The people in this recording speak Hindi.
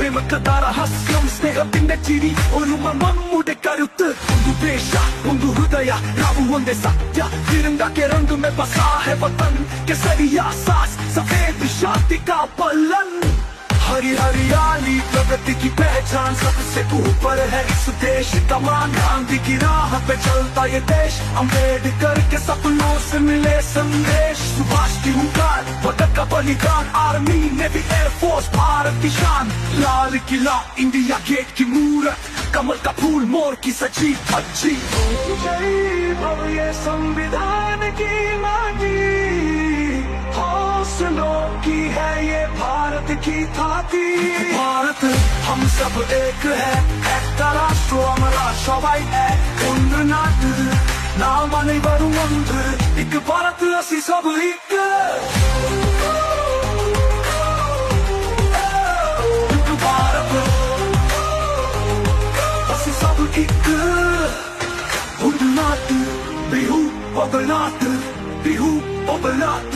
പ്രേമകഥാര ഹാസ്യം സ്നേഹത്തിന്റെ ചിരി ഒരുമ നമ്മുടെ കരുത്ത് ಒಂದು ದೇಶ ಒಂದು ಹೃದಯ ನಾವು ಒಂದೇ ಸತ್ಯ तिरंगा के रंग में बसा है वतन केसरिया सास सफेद शांति का पलन हरी हरियाली प्रगति की पहचान सबसे ऊपर है इस देश का मान गांधी की राह पे चलता ये देश अम्बेडकर के सपनों से मिले संदेश सुभाष की हुंकार भगत का बलिदान आर्मी नेवी एयरफोर्स भारत की शान लाल किला इंडिया गेट की मूरत कमल का फूल मोर की सजी धज्जी जय भव्य संविधान की मांगी हौसलों की है ये भारत की थाती भारत हम सब एक है একটা রাষ্ট্র আমরা সবাই এক অন্য নাট না মানে বড় মন্দ এক ভারত ਅਸੀਂ সব ਇੱਕ ਇੱਕ ਭਾਰਤ ਅਸੀਂ ਸਭ ਇੱਕ অন্য নাট বিহু অবনাট বিহু অবনাট